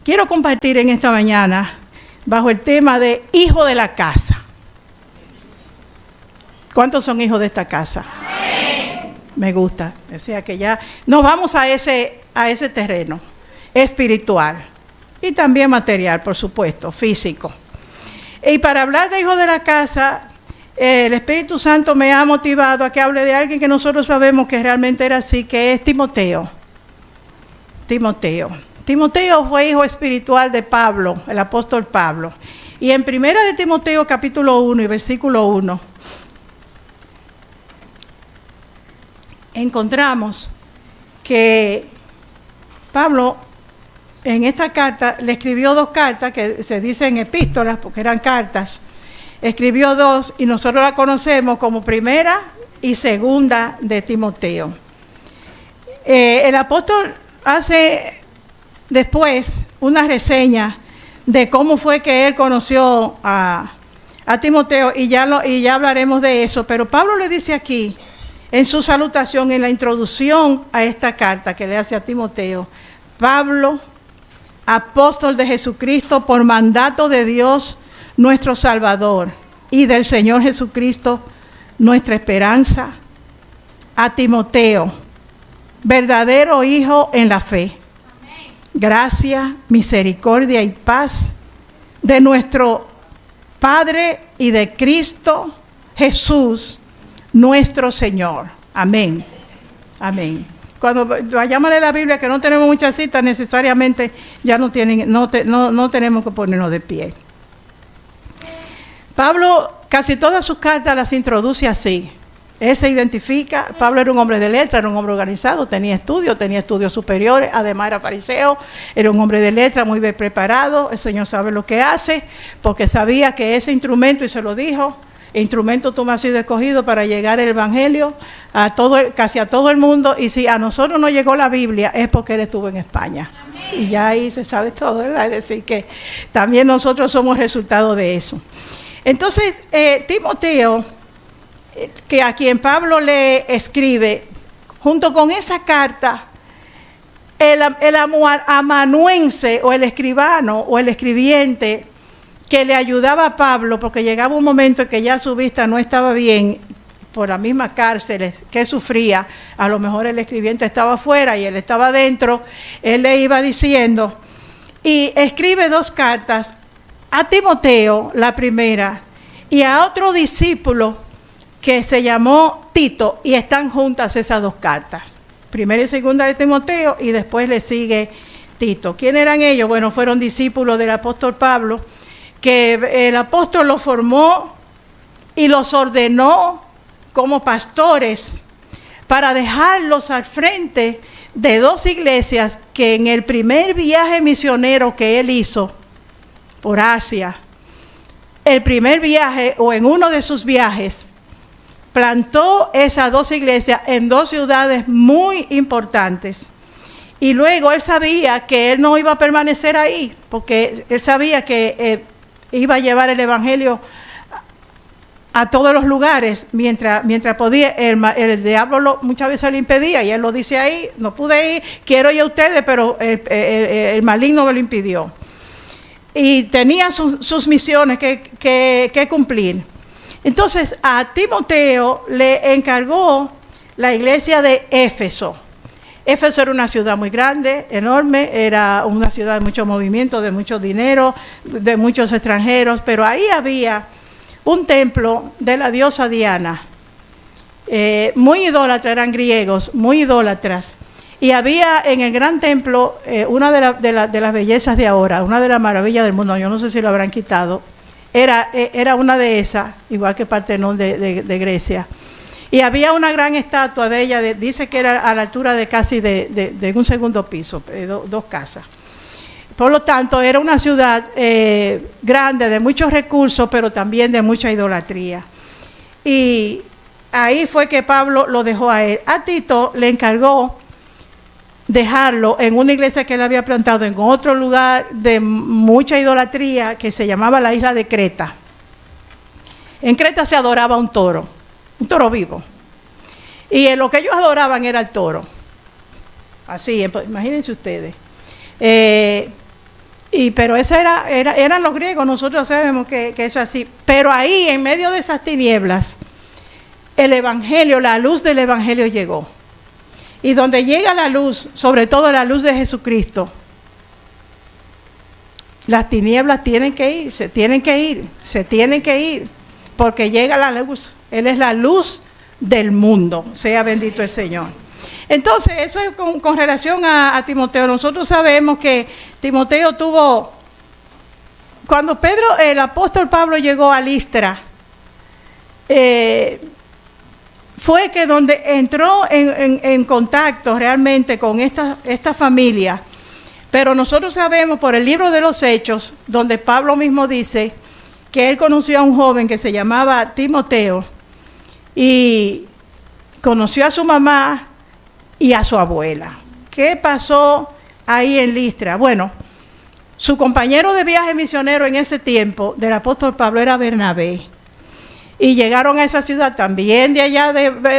quiero compartir en esta mañana bajo el tema de hijo de la casa. ¿Cuántos son hijos de esta casa? Amén. Me gusta. O sea que ya nos vamos a ese terreno espiritual y también material, por supuesto, físico. Y para hablar de hijos de la casa, el Espíritu Santo me ha motivado a que hable de alguien que nosotros sabemos que realmente era así, que es Timoteo. Timoteo fue hijo espiritual de Pablo, el apóstol Pablo. Y en 1 de Timoteo capítulo 1 y versículo 1, encontramos que Pablo en esta carta le escribió 2 cartas que se dicen epístolas porque eran cartas. Escribió 2 y nosotros la conocemos como 1 y 2 de Timoteo. El apóstol hace después una reseña de cómo fue que él conoció a Timoteo y ya hablaremos de eso, pero Pablo le dice aquí en su salutación, en la introducción a esta carta que le hace a Timoteo: Pablo, apóstol de Jesucristo por mandato de Dios nuestro Salvador y del Señor Jesucristo nuestra esperanza, a Timoteo, verdadero hijo en la fe. Gracia, misericordia y paz de nuestro Padre y de Cristo Jesús, nuestro Señor. Amén. Amén. Cuando vayamos a leer la Biblia, que no tenemos muchas citas, necesariamente ya no tenemos que ponernos de pie. Pablo casi todas sus cartas las introduce así. Él se identifica. Pablo era un hombre de letra, era un hombre organizado, tenía estudios superiores, además era fariseo, era un hombre de letra muy bien preparado. El Señor sabe lo que hace, porque sabía que ese instrumento, y se lo dijo, instrumento tú me has sido escogido para llegar el Evangelio casi a todo el mundo, y si a nosotros no llegó la Biblia es porque él estuvo en España. Amén. Y ya ahí se sabe todo, ¿verdad? Es decir, que también nosotros somos resultado de eso. Entonces, Timoteo, que a quien Pablo le escribe, junto con esa carta, el amanuense o el escribano o el escribiente que le ayudaba a Pablo, porque llegaba un momento en que ya su vista no estaba bien por las mismas cárceles que sufría. A lo mejor el escribiente estaba afuera y él estaba adentro. Él le iba diciendo, y escribe 2 cartas a Timoteo, la primera, y a otro discípulo que se llamó Tito, y están juntas esas 2 cartas, 1 y 2 de Timoteo, y después le sigue Tito. ¿Quién eran ellos? Bueno, fueron discípulos del apóstol Pablo, que el apóstol los formó y los ordenó como pastores para dejarlos al frente de 2 iglesias que en el primer viaje misionero que él hizo por Asia, el primer viaje o en uno de sus viajes, plantó esas 2 iglesias en 2 ciudades muy importantes. Y luego él sabía que él no iba a permanecer ahí, porque él sabía que iba a llevar el Evangelio a todos los lugares mientras podía. El diablo muchas veces le impedía, y él lo dice ahí: no pude ir, quiero ir a ustedes, pero el maligno me lo impidió. Y tenía sus misiones que cumplir. Entonces a Timoteo le encargó la iglesia de Éfeso. Éfeso era una ciudad muy grande, enorme, era una ciudad de mucho movimiento, de mucho dinero, de muchos extranjeros, pero ahí había un templo de la diosa Diana, muy idólatra, eran griegos, muy idólatras. Y había en el gran templo una de las bellezas de ahora, una de las maravillas del mundo, yo no sé si lo habrán quitado, era una de esas, igual que Partenón de Grecia. Y había una gran estatua de ella, dice que era a la altura de casi de un segundo piso, 2 casas. Por lo tanto, era una ciudad grande, de muchos recursos, pero también de mucha idolatría. Y ahí fue que Pablo lo dejó a él. A Tito le encargó dejarlo en una iglesia que él había plantado en otro lugar de mucha idolatría, que se llamaba la isla de Creta. En Creta se adoraba un toro vivo. Y lo que ellos adoraban era el toro. Así, imagínense ustedes. Pero esa eran los griegos, nosotros sabemos que eso es así. Pero ahí, en medio de esas tinieblas, el Evangelio, la luz del Evangelio llegó. Y donde llega la luz, sobre todo la luz de Jesucristo, las tinieblas tienen que ir, se tienen que ir, porque llega la luz. Él es la luz del mundo, sea bendito el Señor. Entonces, eso es con relación a Timoteo. Nosotros sabemos que Timoteo tuvo, cuando el apóstol Pablo llegó a Listra, fue que donde entró en contacto realmente con esta familia. Pero nosotros sabemos por el libro de los Hechos, donde Pablo mismo dice que él conoció a un joven que se llamaba Timoteo y conoció a su mamá y a su abuela. ¿Qué pasó ahí en Listra? Bueno, su compañero de viaje misionero en ese tiempo del apóstol Pablo era Bernabé. Y llegaron a esa ciudad también de allá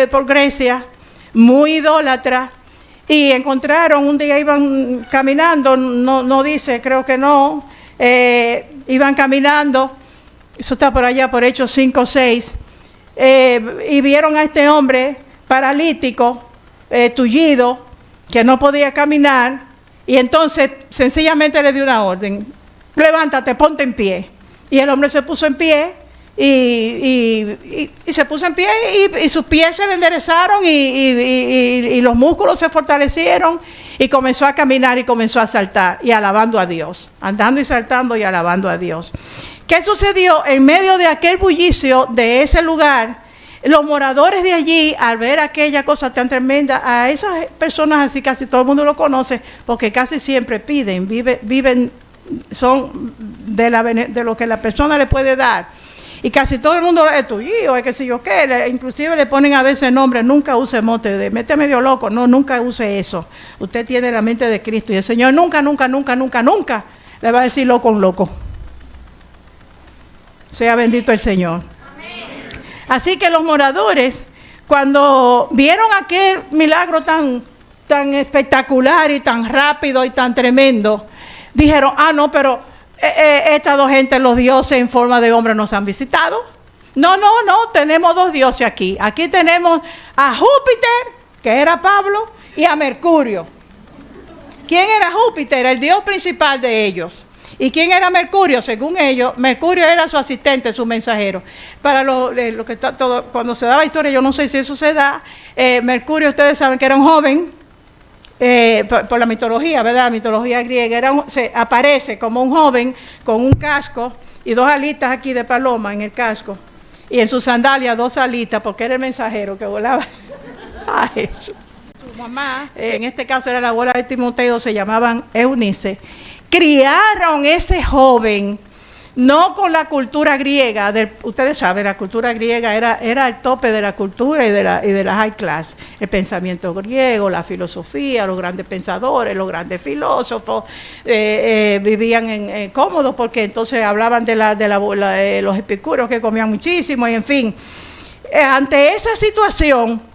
por Grecia, muy idólatra, y encontraron, un día iban caminando, no dice, creo que no, iban caminando, eso está por allá por Hechos 5 o 6, y vieron a este hombre paralítico, tullido, que no podía caminar, y entonces sencillamente le dio una orden: levántate, ponte en pie. Y el hombre se puso en pie, y se puso en pie, y sus pies se le enderezaron, y los músculos se fortalecieron, y comenzó a caminar y comenzó a saltar, y alabando a Dios, andando y saltando y alabando a Dios. ¿Qué sucedió? En medio de aquel bullicio de ese lugar, los moradores de allí, al ver aquella cosa tan tremenda, a esas personas así casi todo el mundo lo conoce, porque casi siempre viven, son de lo que la persona le puede dar. Y casi todo el mundo es tuyo, es que sé yo qué, inclusive le ponen a veces nombre: nunca use mote de mete medio loco, no, nunca use eso. Usted tiene la mente de Cristo y el Señor nunca le va a decir loco a un loco. Sea bendito el Señor. Así que los moradores, cuando vieron aquel milagro tan espectacular y tan rápido y tan tremendo, dijeron: no, pero estas dos gentes, los dioses en forma de hombre, nos han visitado. No, tenemos dos dioses aquí. Aquí tenemos a Júpiter, que era Pablo, y a Mercurio. ¿Quién era Júpiter? El dios principal de ellos. ¿Y quién era Mercurio? Según ellos, Mercurio era su asistente, su mensajero. Para lo que está todo, cuando se daba historia, yo no sé si eso se da. Mercurio, ustedes saben que era un joven, por la mitología, ¿verdad? La mitología griega, aparece como un joven con un casco y dos alitas aquí de paloma en el casco, y en sus sandalias dos alitas, porque era el mensajero que volaba a eso. Su mamá, en este caso era la abuela de Timoteo, se llamaban Eunice. Criaron ese joven, no con la cultura griega, ustedes saben, la cultura griega era el tope de la cultura y de la high class. El pensamiento griego, la filosofía, los grandes pensadores, los grandes filósofos, vivían cómodos, porque entonces hablaban de los epicúreos que comían muchísimo, y en fin. Ante esa situación,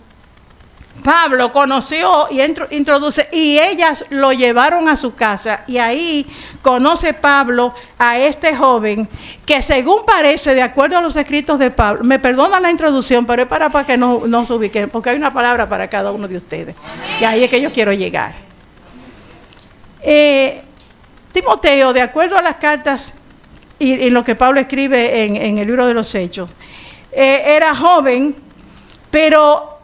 Pablo conoció y introduce, y ellas lo llevaron a su casa, y ahí conoce Pablo a este joven que, según parece, de acuerdo a los escritos de Pablo, me perdona la introducción, pero es para que no se ubiquen, porque hay una palabra para cada uno de ustedes. Y ahí es que yo quiero llegar. Timoteo, de acuerdo a las cartas y lo que Pablo escribe en el libro de los Hechos, era joven, pero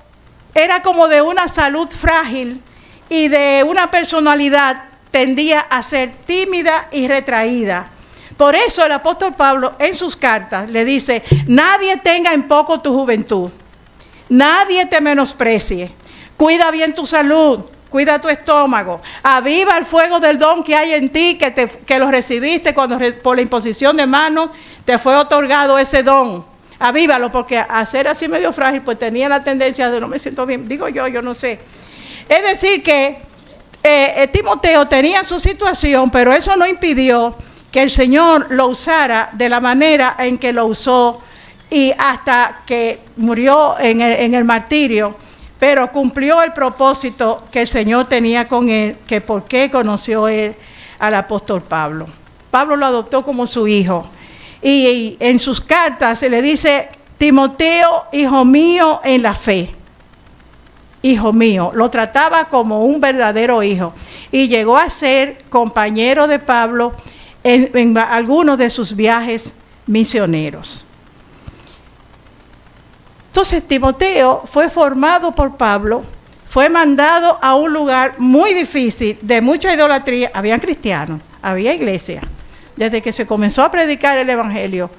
era como de una salud frágil y de una personalidad, tendía a ser tímida y retraída. Por eso el apóstol Pablo en sus cartas le dice: nadie tenga en poco tu juventud, nadie te menosprecie, cuida bien tu salud, cuida tu estómago, aviva el fuego del don que hay en ti, que lo recibiste cuando por la imposición de manos te fue otorgado ese don. Avívalo, porque a ser así medio frágil, pues tenía la tendencia de no me siento bien, digo yo no sé. Es decir que Timoteo tenía su situación, pero eso no impidió que el Señor lo usara de la manera en que lo usó, y hasta que murió en el martirio, pero cumplió el propósito que el Señor tenía con él, que por qué conoció él al apóstol Pablo. Pablo lo adoptó como su hijo. Y en sus cartas se le dice, Timoteo, hijo mío en la fe. Hijo mío, lo trataba como un verdadero hijo. Y llegó a ser compañero de Pablo en algunos de sus viajes misioneros. Entonces Timoteo fue formado por Pablo, fue mandado a un lugar muy difícil, de mucha idolatría. Habían cristianos, había iglesia. Desde que se comenzó a predicar el evangelio,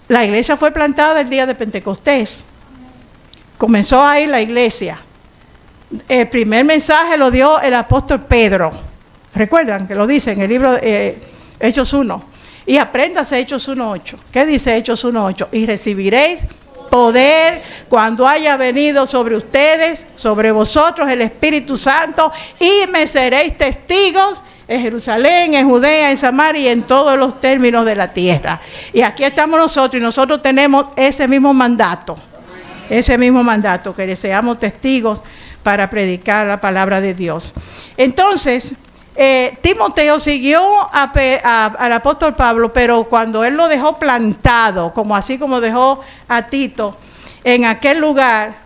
la iglesia fue plantada el día de Pentecostés. Comenzó ahí la iglesia. El primer mensaje lo dio el apóstol Pedro. ¿Recuerdan que lo dice en el libro Hechos 1? Y apréndase Hechos 1:8. ¿Qué dice Hechos 1:8? Y recibiréis poder cuando haya venido sobre ustedes, sobre vosotros el Espíritu Santo, y me seréis testigos en Jerusalén, en Judea, en Samaria y en todos los términos de la tierra. Y aquí estamos nosotros, y nosotros tenemos ese mismo mandato, que le seamos testigos para predicar la palabra de Dios. Entonces, Timoteo siguió al apóstol Pablo, pero cuando él lo dejó plantado, así como dejó a Tito en aquel lugar,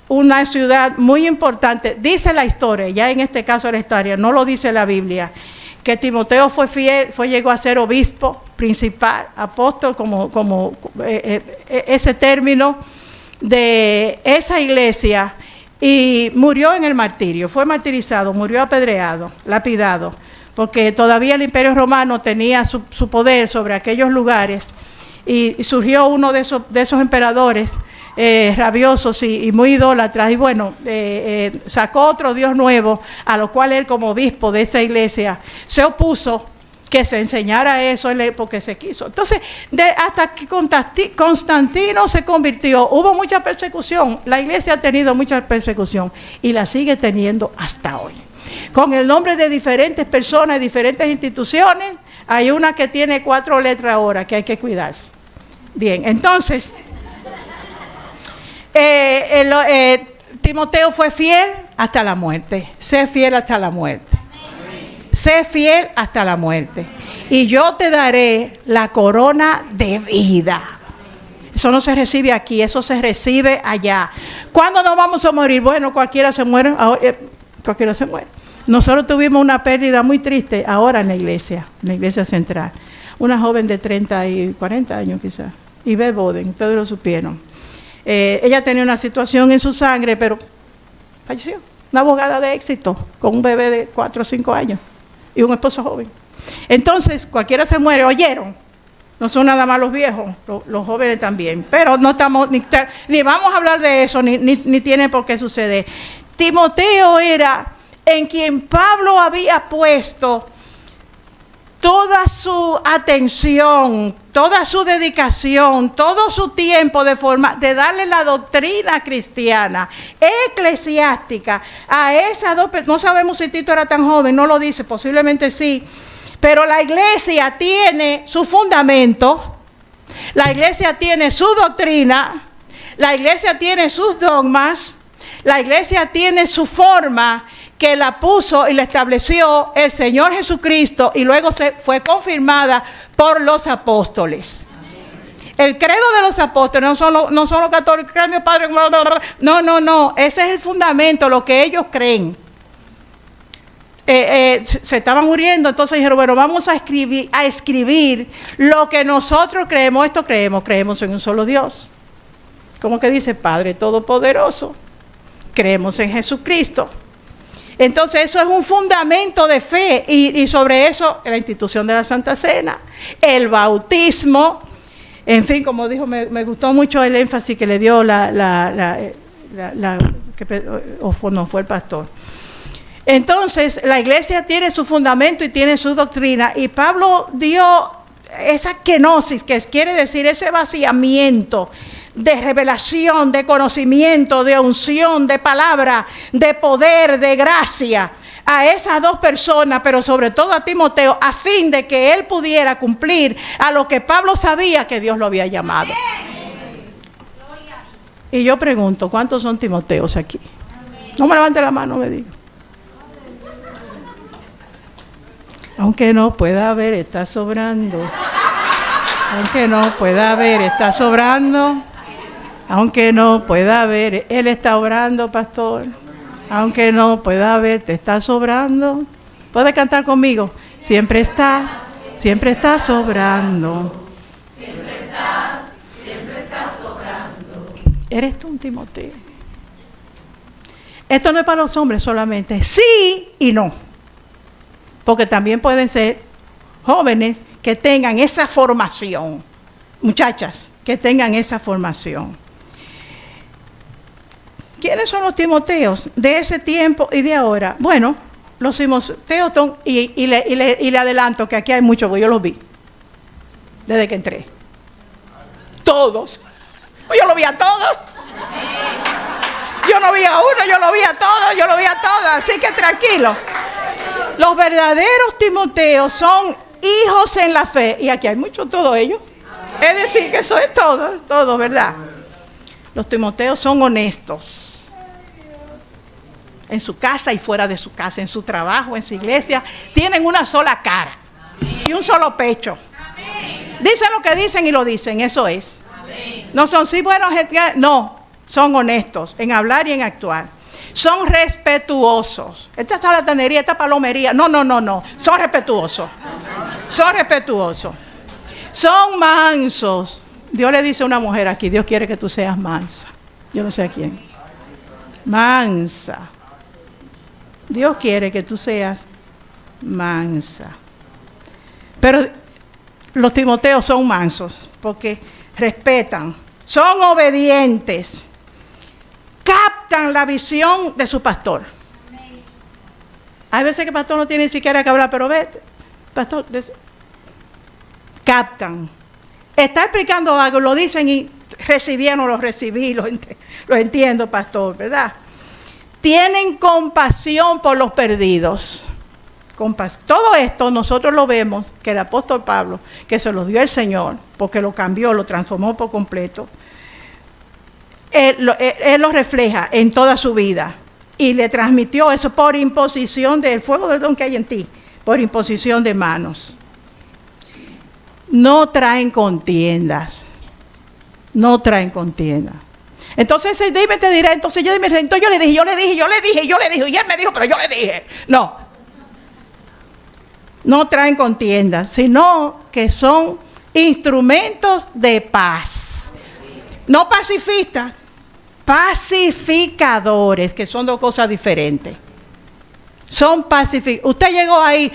una ciudad muy importante, dice la historia, ya en este caso la historia, no lo dice la Biblia, que Timoteo fue fiel, llegó a ser obispo principal, apóstol, ese término de esa iglesia. Y murió en el martirio, fue martirizado, murió apedreado, lapidado, porque todavía el Imperio Romano tenía su poder sobre aquellos lugares, y surgió uno de esos emperadores rabiosos y muy idólatras, y bueno, sacó otro dios nuevo, a lo cual él, como obispo de esa iglesia, se opuso que se enseñara eso porque se quiso. Entonces, hasta que Constantino se convirtió, hubo mucha persecución. La iglesia ha tenido mucha persecución y la sigue teniendo hasta hoy. Con el nombre de diferentes personas, diferentes instituciones, hay una que tiene 4 letras ahora que hay que cuidarse. Bien, entonces, Timoteo fue fiel hasta la muerte. Sé fiel hasta la muerte. Sé fiel hasta la muerte, y yo te daré la corona de vida. Eso no se recibe aquí, eso se recibe allá. ¿Cuándo nos vamos a morir? Bueno, cualquiera se muere. Cualquiera se muere. Nosotros tuvimos una pérdida muy triste ahora en la iglesia central. Una joven de 30 y 40 años quizás, Yvette Boden, ustedes lo supieron. Ella tenía una situación en su sangre, pero falleció. Una abogada de éxito, con un bebé de 4 o 5 años. Y un esposo joven. Entonces, cualquiera se muere, ¿oyeron? No son nada más los viejos, los jóvenes también. Pero no estamos, ni vamos a hablar de eso, ni tiene por qué suceder. Timoteo era en quien Pablo había puesto toda su atención, toda su dedicación, todo su tiempo de darle la doctrina cristiana, eclesiástica, a esas dos personas. No sabemos si Tito era tan joven, no lo dice, posiblemente sí, pero la iglesia tiene su fundamento, la iglesia tiene su doctrina, la iglesia tiene sus dogmas, la iglesia tiene su forma, que la puso y la estableció el Señor Jesucristo, y luego fue confirmada por los apóstoles. El credo de los apóstoles no son los católicos, creen Padre, no, ese es el fundamento, lo que ellos creen. Se estaban muriendo, entonces dijeron, bueno, vamos a escribir lo que nosotros creemos. Creemos en un solo Dios. ¿Cómo que dice? Padre Todopoderoso. Creemos en Jesucristo. Entonces eso es un fundamento de fe, y sobre eso la institución de la Santa Cena, el bautismo, en fin, como dijo, me gustó mucho el énfasis que le dio no fue el pastor. Entonces la iglesia tiene su fundamento y tiene su doctrina, y Pablo dio esa kenosis, que quiere decir ese vaciamiento de revelación, de conocimiento, de unción, de palabra, de poder, de gracia, a esas dos personas, pero sobre todo a Timoteo, a fin de que él pudiera cumplir a lo que Pablo sabía que Dios lo había llamado. Y yo pregunto, ¿cuántos son Timoteos aquí? No me levante la mano, me diga. Aunque no pueda ver, está sobrando. Aunque no pueda ver, está sobrando. Aunque no pueda ver, Él está obrando, pastor. Aunque no pueda ver, te está sobrando. ¿Puede cantar conmigo? Siempre está sobrando. Siempre estás sobrando. ¿Eres tú un Timoteo? Esto no es para los hombres solamente, sí y no. Porque también pueden ser jóvenes que tengan esa formación. Muchachas, que tengan esa formación. ¿Quiénes son los Timoteos de ese tiempo y de ahora? Bueno, los Timoteos son, y le adelanto que aquí hay muchos, porque yo los vi desde que entré. Todos. Yo los vi a todos. Yo no vi a uno, yo lo vi a todos, así que tranquilo. Los verdaderos Timoteos son hijos en la fe, y aquí hay muchos, todos ellos. Es decir, que eso es todo, ¿verdad? Los Timoteos son honestos. En su casa y fuera de su casa, en su trabajo, en su iglesia, tienen una sola cara y un solo pecho. Dicen lo que dicen y lo dicen, eso es. No son sí buenos, no, son honestos en hablar y en actuar. Son respetuosos. Esta charlatanería, esta palomería, no, son respetuosos. Son mansos. Dios le dice a una mujer aquí, Dios quiere que tú seas mansa. Yo no sé a quién. Mansa. Dios quiere que tú seas mansa. Pero los Timoteos son mansos porque respetan, son obedientes, captan la visión de su pastor. Hay veces que el pastor no tiene ni siquiera que hablar, pero ve, pastor, captan. Está explicando algo, lo dicen y recibieron, lo recibí, lo entiendo, pastor, ¿verdad? Tienen compasión por los perdidos. Todo esto nosotros lo vemos, que el apóstol Pablo, que se lo dio el Señor, porque lo cambió, lo transformó por completo, él lo refleja en toda su vida y le transmitió eso por imposición del fuego del don que hay en ti, por imposición de manos. No traen contiendas. Entonces dime, te dirá, entonces yo le dije, y él me dijo, pero yo le dije. No traen contiendas, sino que son instrumentos de paz. No pacifistas, pacificadores, que son dos cosas diferentes. Son pacificadores. Usted llegó ahí,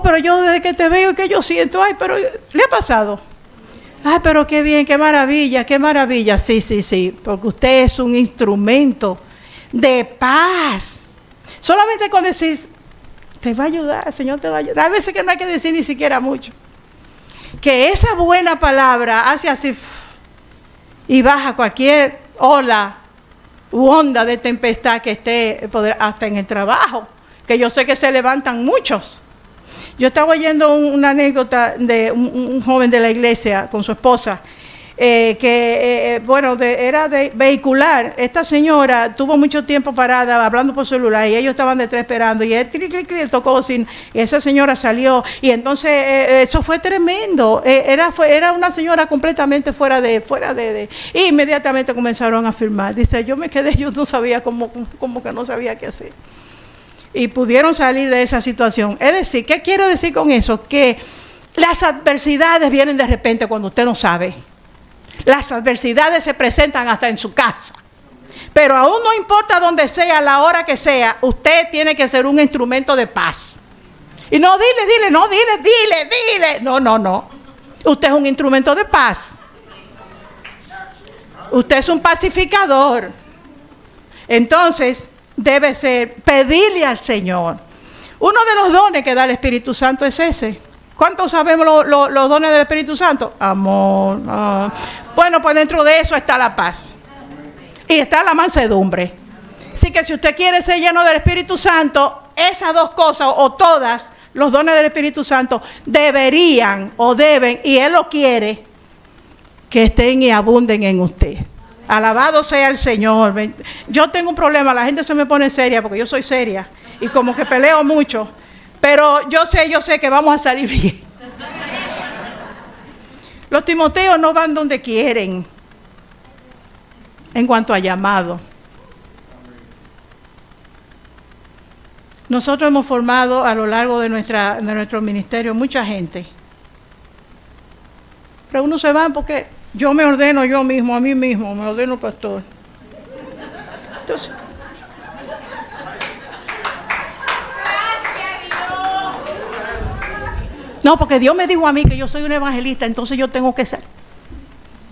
pero yo desde que te veo, que yo siento, pero ¿le ha pasado? Pero qué bien, qué maravilla. Sí, porque usted es un instrumento de paz. Solamente con decir, te va a ayudar, el Señor te va a ayudar. Hay veces que no hay que decir ni siquiera mucho. Que esa buena palabra hace así y baja cualquier ola u onda de tempestad que esté hasta en el trabajo, que yo sé que se levantan muchos. Yo estaba oyendo una anécdota de un joven de la iglesia con su esposa, era de vehicular. Esta señora tuvo mucho tiempo parada hablando por celular y ellos estaban detrás esperando y él tocó y esa señora salió y entonces eso fue tremendo. Era una señora completamente fuera de y inmediatamente comenzaron a filmar. Dice, yo me quedé, yo no sabía como que no sabía qué hacer. Y pudieron salir de esa situación. Es decir, ¿qué quiero decir con eso? Que las adversidades vienen de repente cuando usted no sabe. Las adversidades se presentan hasta en su casa. Pero aún no importa dónde sea, la hora que sea, usted tiene que ser un instrumento de paz. Y no, dile. No. Usted es un instrumento de paz. Usted es un pacificador. Entonces, debe ser pedirle al Señor. Uno de los dones que da el Espíritu Santo es ese. ¿Cuántos sabemos los dones del Espíritu Santo? Amor. Bueno, pues dentro de eso está la paz. Y está la mansedumbre. Así que si usted quiere ser lleno del Espíritu Santo, esas dos cosas o todas, los dones del Espíritu Santo, deberían o deben, y Él lo quiere, que estén y abunden en usted. Alabado sea el Señor. Yo tengo un problema, la gente se me pone seria porque yo soy seria y como que peleo mucho. Pero yo sé que vamos a salir bien. Los Timoteos no van donde quieren en cuanto a llamado. Nosotros hemos formado a lo largo de nuestro ministerio mucha gente. Pero unos se van porque yo me ordeno yo mismo, a mí mismo, me ordeno pastor. Entonces, no, porque Dios me dijo a mí que yo soy un evangelista, entonces yo tengo que ser.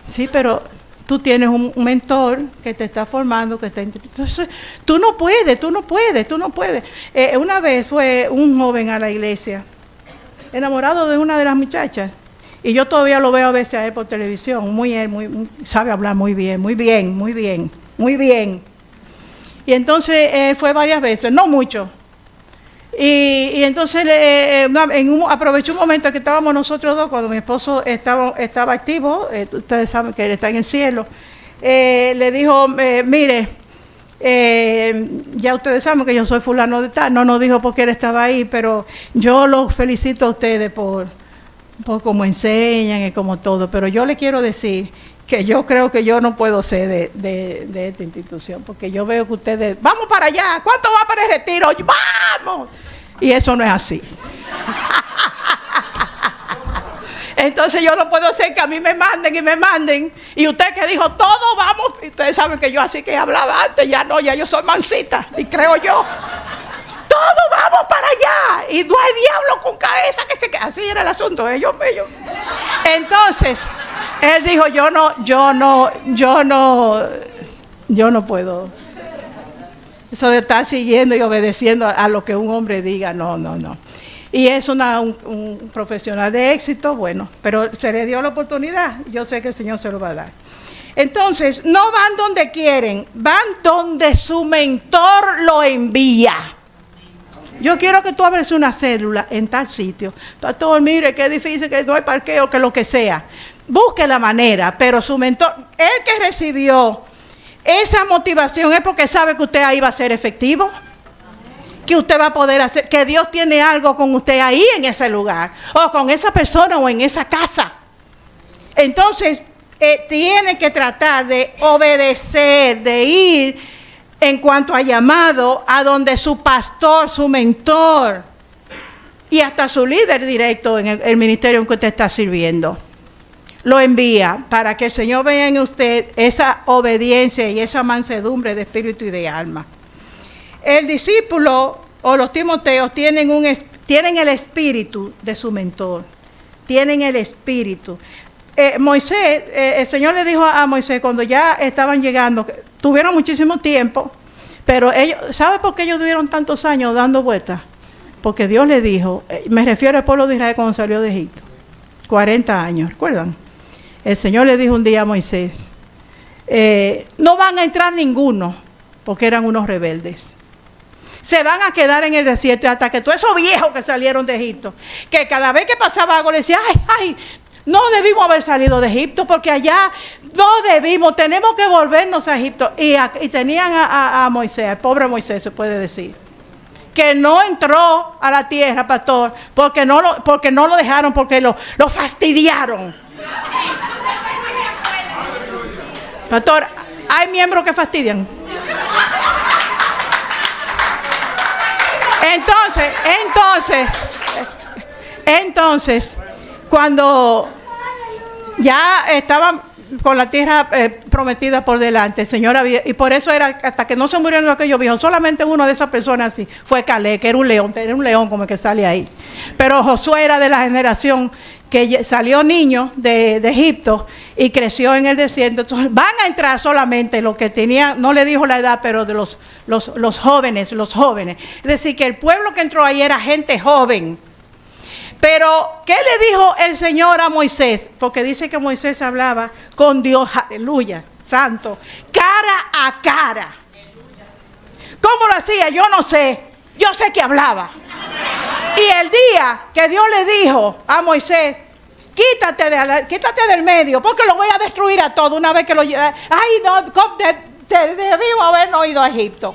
Sí, pero tú tienes un mentor que te está formando, que está... Entonces, tú no puedes. Una vez fue un joven a la iglesia, enamorado de una de las muchachas, y yo todavía lo veo a veces a él por televisión, sabe hablar muy bien. Y entonces él fue varias veces, no mucho. Y entonces aproveché un momento que estábamos nosotros dos, cuando mi esposo estaba activo, ustedes saben que él está en el cielo, le dijo, mire, ya ustedes saben que yo soy fulano de tal, no nos dijo por qué él estaba ahí, pero yo los felicito a ustedes por cómo enseñan y como todo, pero yo le quiero decir que yo creo que yo no puedo ser de esta institución, porque yo veo que ustedes, vamos para allá, ¿cuánto va para el retiro? ¡Vamos! Y eso no es así. Entonces yo no puedo hacer que a mí me manden, y usted que dijo, todos vamos, y ustedes saben que yo así que hablaba antes, ya yo soy mansita, y creo yo, todos vamos para allá, y no hay diablo con cabeza que se quede, así era el asunto, ellos. Entonces, él dijo, yo no puedo. Eso de estar siguiendo y obedeciendo a lo que un hombre diga, no. Y es un profesional de éxito, bueno, pero se le dio la oportunidad, yo sé que el Señor se lo va a dar. Entonces, no van donde quieren, van donde su mentor lo envía. Yo quiero que tú abres una célula en tal sitio. Pastor, mire, qué difícil, que no hay parqueo, que lo que sea. Busque la manera, pero su mentor, el que recibió esa motivación es porque sabe que usted ahí va a ser efectivo, que usted va a poder hacer, que Dios tiene algo con usted ahí en ese lugar, o con esa persona o en esa casa. Entonces, tiene que tratar de obedecer, de ir en cuanto a llamado a donde su pastor, su mentor y hasta su líder directo en el ministerio en que usted está sirviendo, lo envía para que el Señor vea en usted esa obediencia y esa mansedumbre de espíritu y de alma. El discípulo o los Timoteos tienen el espíritu de su mentor, tienen el espíritu. Moisés, el Señor le dijo a Moisés cuando ya estaban llegando, tuvieron muchísimo tiempo, pero ellos, ¿sabe por qué ellos tuvieron tantos años dando vueltas? Porque Dios le dijo, me refiero al pueblo de Israel cuando salió de Egipto, 40 años, ¿recuerdan? El Señor le dijo un día a Moisés, no van a entrar ninguno, porque eran unos rebeldes. Se van a quedar en el desierto hasta que todos esos viejos que salieron de Egipto, que cada vez que pasaba algo le decía, ay, no debimos haber salido de Egipto porque allá no debimos, tenemos que volvernos a Egipto. Y tenían a Moisés, al pobre Moisés se puede decir, que no entró a la tierra, pastor, porque no lo dejaron, porque lo fastidiaron. Pastor, hay miembros que fastidian. Entonces, cuando ya estaban con la tierra prometida por delante, el Señor había, y por eso era hasta que no se murieron aquellos viejos, solamente uno de esas personas así fue Caleb, que era un león como el que sale ahí. Pero Josué era de la generación que salió niño de Egipto y creció en el desierto. Entonces van a entrar solamente los que tenían, no le dijo la edad, pero de los jóvenes. Es decir, que el pueblo que entró ahí era gente joven. Pero, ¿qué le dijo el Señor a Moisés? Porque dice que Moisés hablaba con Dios, aleluya, santo, cara a cara. ¿Cómo lo hacía? Yo no sé. Yo sé que hablaba. Y el día que Dios le dijo a Moisés, quítate del medio, porque lo voy a destruir a todo una vez que lo lleve. Ay, no, debimos habernos ido a Egipto.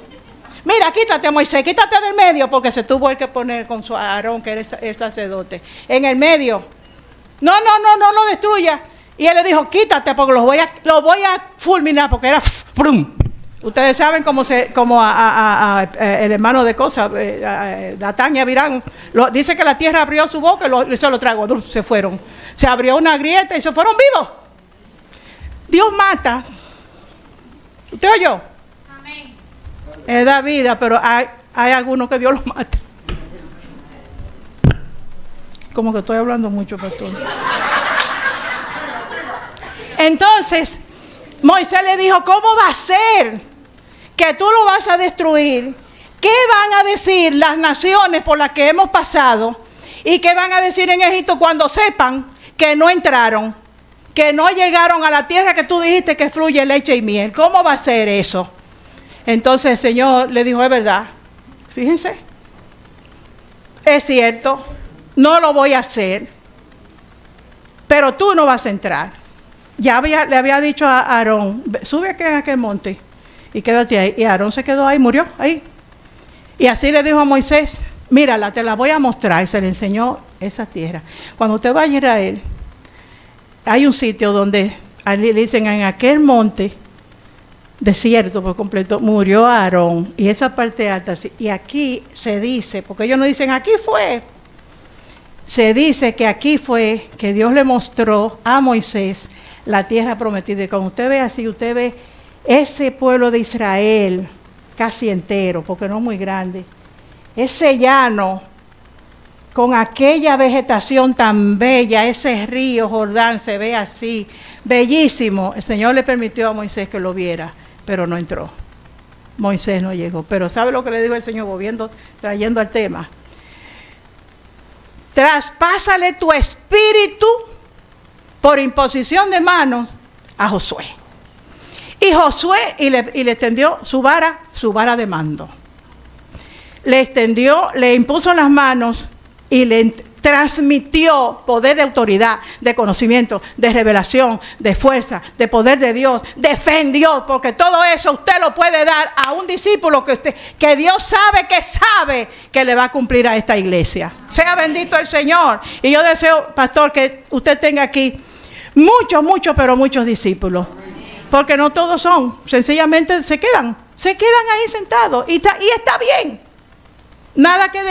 mira, quítate Moisés, quítate del medio, porque se tuvo el que poner con su Aarón, que era el sacerdote, en el medio. No lo destruya. Y él le dijo, quítate, porque los voy a fulminar, porque era ¡prum! Ustedes saben cómo el hermano de cosas, Datán y Abirán, dice que la tierra abrió su boca y se lo tragó, se fueron. Se abrió una grieta y se fueron vivos. Dios mata. ¿Usted oyó? Amén. Él da vida, pero hay algunos que Dios los mata. Como que estoy hablando mucho, pastor. Entonces, Moisés le dijo, ¿cómo va a ser que tú lo vas a destruir? ¿Qué van a decir las naciones por las que hemos pasado? ¿Y qué van a decir en Egipto cuando sepan que no entraron, que no llegaron a la tierra que tú dijiste que fluye leche y miel? ¿Cómo va a ser eso? Entonces el Señor le dijo, es verdad, fíjense, es cierto, no lo voy a hacer, pero tú no vas a entrar. Ya le había dicho a Aarón, sube aquí a aquel monte y quédate ahí. Y Aarón se quedó ahí, murió ahí. Y así le dijo a Moisés, mírala, te la voy a mostrar. Y se le enseñó esa tierra. Cuando usted vaya a Israel, hay un sitio donde le dicen, en aquel monte desierto por completo, murió Aarón. Y esa parte alta, y aquí se dice, porque ellos no dicen, aquí fue. Se dice que aquí fue que Dios le mostró a Moisés la tierra prometida. Y cuando usted ve así, usted ve ese pueblo de Israel casi entero, porque no es muy grande. Ese llano, con aquella vegetación tan bella, ese río Jordán se ve así, bellísimo. El Señor le permitió a Moisés que lo viera, pero no entró. Moisés no llegó. Pero ¿sabe lo que le dijo el Señor, trayendo al tema? Traspásale tu espíritu por imposición de manos a Josué. Y Josué y le extendió su vara de mando. Le impuso las manos y le transmitió poder de autoridad, de conocimiento, de revelación, de fuerza, de poder de Dios, de fe en Dios, porque todo eso usted lo puede dar a un discípulo que Dios sabe que le va a cumplir a esta iglesia. Sea bendito el Señor. Y yo deseo, pastor, que usted tenga aquí muchos discípulos, porque no todos son, sencillamente se quedan ahí sentados y está bien. Nada que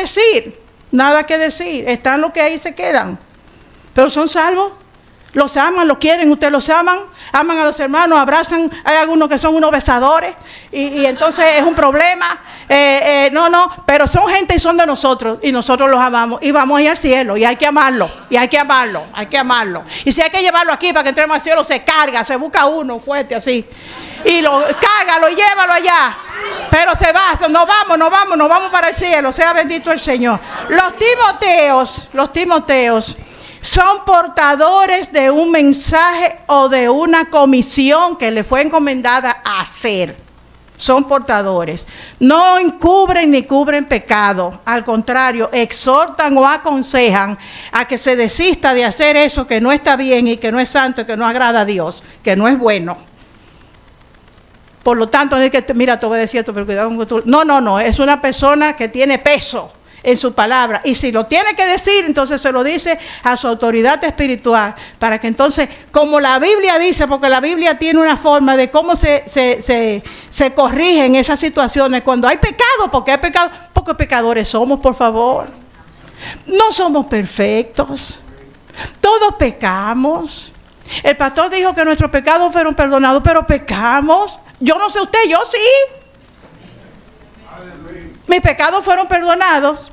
decir, están los que ahí se quedan, pero son salvos, los aman, los quieren, ustedes los aman a los hermanos, abrazan. Hay algunos que son unos besadores y entonces es un problema. Pero son gente y son de nosotros y nosotros los amamos y vamos a ir al cielo y hay que amarlo, y si hay que llevarlo aquí para que entremos al cielo, se carga, se busca uno fuerte así y cárgalo y llévalo allá, pero se va, nos vamos para el cielo. Sea bendito el Señor. Los Timoteos son portadores de un mensaje o de una comisión que le fue encomendada a hacer. Son portadores. No encubren ni cubren pecado. Al contrario, exhortan o aconsejan a que se desista de hacer eso que no está bien y que no es santo y que no agrada a Dios, que no es bueno. Por lo tanto, no es que, mira, te voy a decir esto, pero cuidado con tú. No, es una persona que tiene peso en su palabra, y si lo tiene que decir, entonces se lo dice a su autoridad espiritual, para que entonces, como la Biblia dice, porque la Biblia tiene una forma de cómo se corrigen esas situaciones cuando hay pecado, porque pecadores somos, por favor. No somos perfectos, todos pecamos. El pastor dijo que nuestros pecados fueron perdonados, pero pecamos. Yo no sé usted, yo sí. Mis pecados fueron perdonados,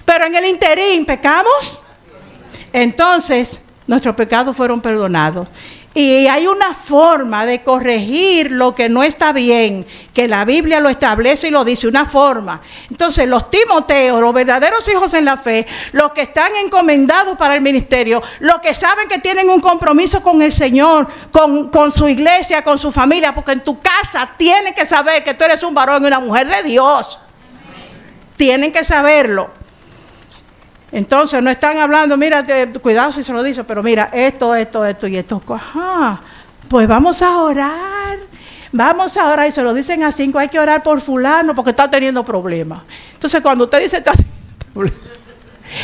pero en el interín pecamos. Entonces, nuestros pecados fueron perdonados. Y hay una forma de corregir lo que no está bien, que la Biblia lo establece y lo dice, una forma. Entonces, los Timoteos, los verdaderos hijos en la fe, los que están encomendados para el ministerio, los que saben que tienen un compromiso con el Señor, con su iglesia, con su familia, porque en tu casa tienen que saber que tú eres un varón y una mujer de Dios. Tienen que saberlo. Entonces no están hablando, mira, cuidado si se lo dice, pero mira, esto y esto. Ajá, pues vamos a orar, vamos a orar, y se lo dicen a 5, hay que orar por fulano porque está teniendo problemas. Entonces cuando usted dice está teniendo problemas,